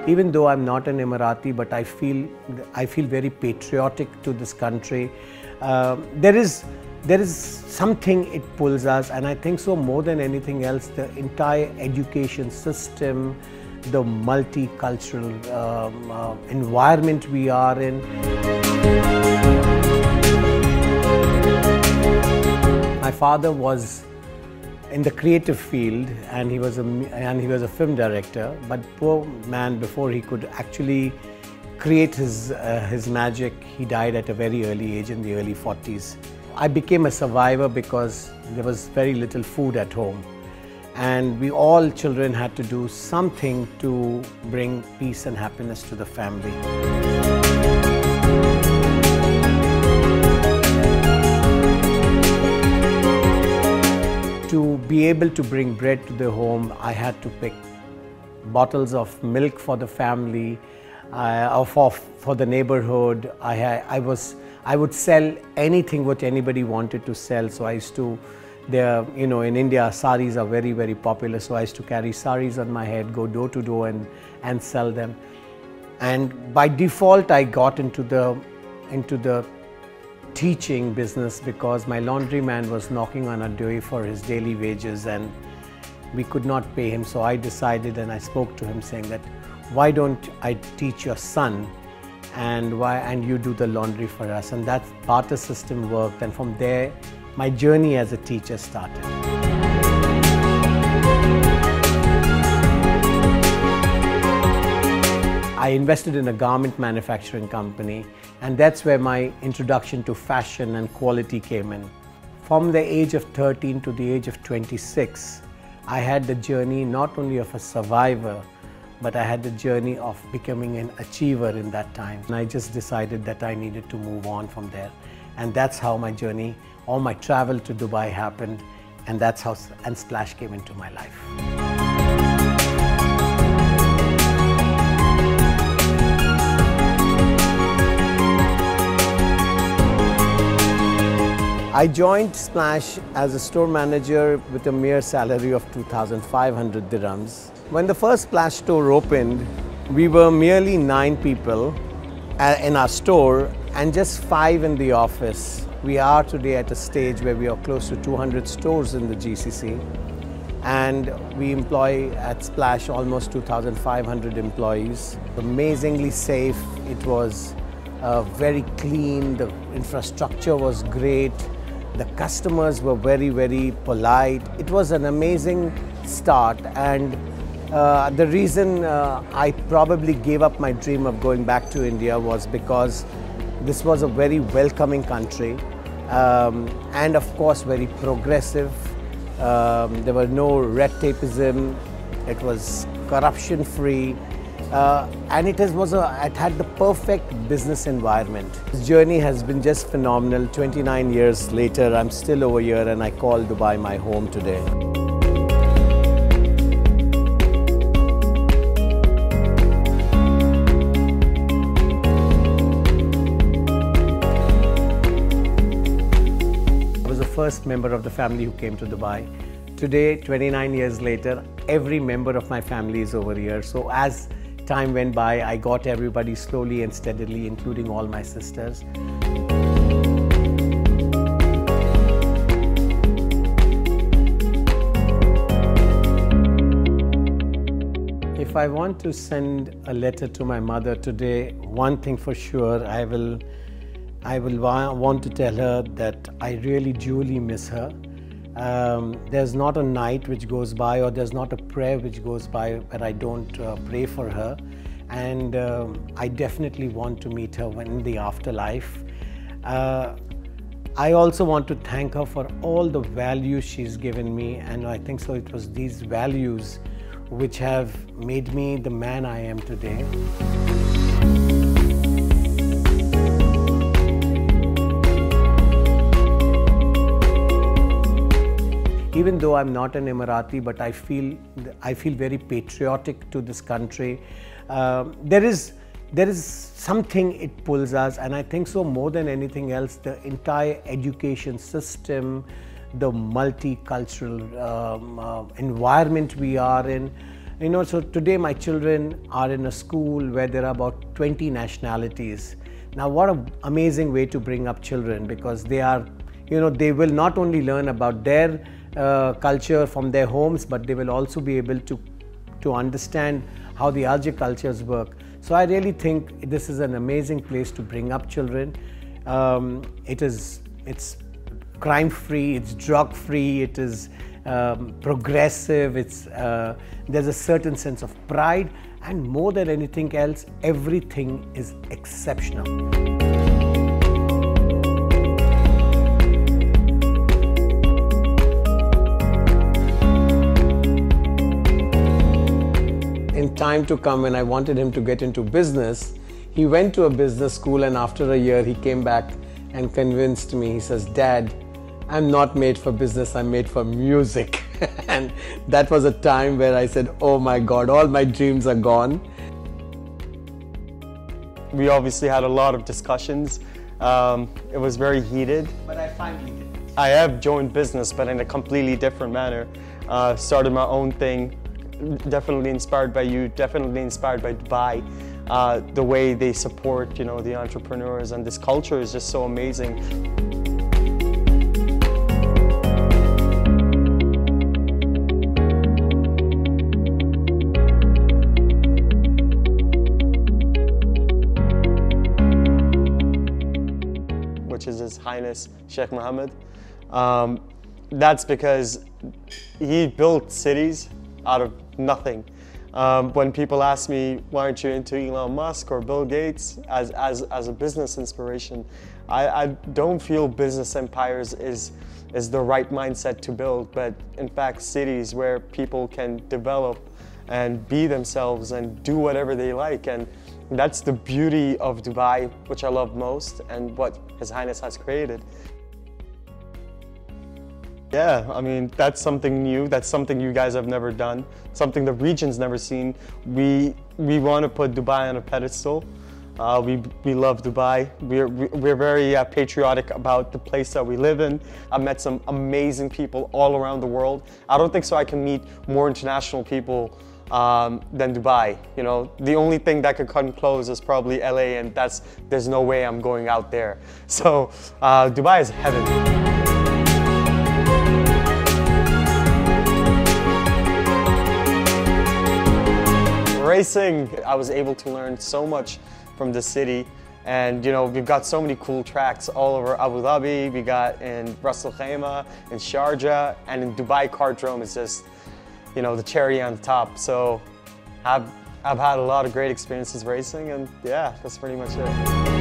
Even though I'm not an Emirati, but I feel very patriotic to this country. There is something it pulls us, and I think so more than anything else, the entire education system, the multicultural environment we are in. My father was in the creative field, and he was a film director. But poor man, before he could actually create his magic, he died at a very early age, in the early 40s. I became a survivor because there was very little food at home, and we all children had to do something to bring peace and happiness to the family. To be able to bring bread to the home, I had to pick bottles of milk for the family, for the neighborhood. I would sell anything what anybody wanted to sell. So I used to, in India, saris are very, very popular. So I used to carry saris on my head, go door to door and sell them. And by default, I got into the teaching business because my laundryman was knocking on our door for his daily wages, and we could not pay him. So I decided, and I spoke to him saying that, why don't I teach your son, and you do the laundry for us? And that barter system worked, and from there my journey as a teacher started. I invested in a garment manufacturing company, and that's where my introduction to fashion and quality came in. From the age of 13 to the age of 26, I had the journey not only of a survivor, but I had the journey of becoming an achiever in that time. And I just decided that I needed to move on from there. And that's how my journey, all my travel to Dubai happened, and that's how Splash came into my life. I joined Splash as a store manager with a mere salary of 2,500 dirhams. When the first Splash store opened, we were merely 9 people in our store and just 5 in the office. We are today at a stage where we are close to 200 stores in the GCC, and we employ at Splash almost 2,500 employees. Amazingly safe, it was very clean, the infrastructure was great. The customers were very, very polite. It was an amazing start, and the reason I probably gave up my dream of going back to India was because this was a very welcoming country, and of course very progressive. There were no red tapeism. It was corruption free. And it had the perfect business environment. This journey has been just phenomenal. 29 years later, I'm still over here, and I call Dubai my home today. I was the first member of the family who came to Dubai. Today, 29 years later, every member of my family is over here. So as time went by, I got everybody slowly and steadily, including all my sisters. If I want to send a letter to my mother today, one thing for sure, I will want to tell her that I really duly miss her. There's not a night which goes by, or there's not a prayer which goes by where I don't pray for her, and I definitely want to meet her in the afterlife. I also want to thank her for all the values she's given me, and I think so it was these values which have made me the man I am today. Even though I'm not an Emirati, but I feel very patriotic to this country. There is something it pulls us, and I think so more than anything else, the entire education system, the multicultural environment we are in. You know, so today my children are in a school where there are about 20 nationalities. Now, what an amazing way to bring up children, because they are, you know, they will not only learn about their culture from their homes, but they will also be able to understand how the other cultures work. So I really think this is an amazing place to bring up children. It's crime-free, it's drug-free, it is progressive, there's a certain sense of pride, and more than anything else, everything is exceptional. In time to come, when I wanted him to get into business, he went to a business school, and after a year he came back and convinced me. He says, "Dad, I'm not made for business, I'm made for music." And that was a time where I said, oh my God, all my dreams are gone. We obviously had a lot of discussions. It was very heated. But I finally did. I have joined business, but in a completely different manner. Started my own thing, definitely inspired by you, definitely inspired by Dubai. The way they support, you know, the entrepreneurs, and this culture is just so amazing. Which is His Highness Sheikh Mohammed. That's because he built cities out of nothing. When people ask me, why aren't you into Elon Musk or Bill Gates as a business inspiration, I don't feel business empires is the right mindset to build, but in fact cities where people can develop and be themselves and do whatever they like. And that's the beauty of Dubai, which I love most, and what His Highness has created. Yeah, I mean, that's something new. That's something you guys have never done, something the region's never seen. We want to put Dubai on a pedestal. We love Dubai. We're very patriotic about the place that we live in. I've met some amazing people all around the world. I don't think so I can meet more international people than Dubai. You know, the only thing that could come close is probably LA, and there's no way I'm going out there. So Dubai is heaven. Racing, I was able to learn so much from the city, and you know, we've got so many cool tracks all over Abu Dhabi. We got in Ras Al Khaimah, in Sharjah, and in Dubai Cartdrome is just, you know, the cherry on the top. So I've had a lot of great experiences racing, and yeah, that's pretty much it.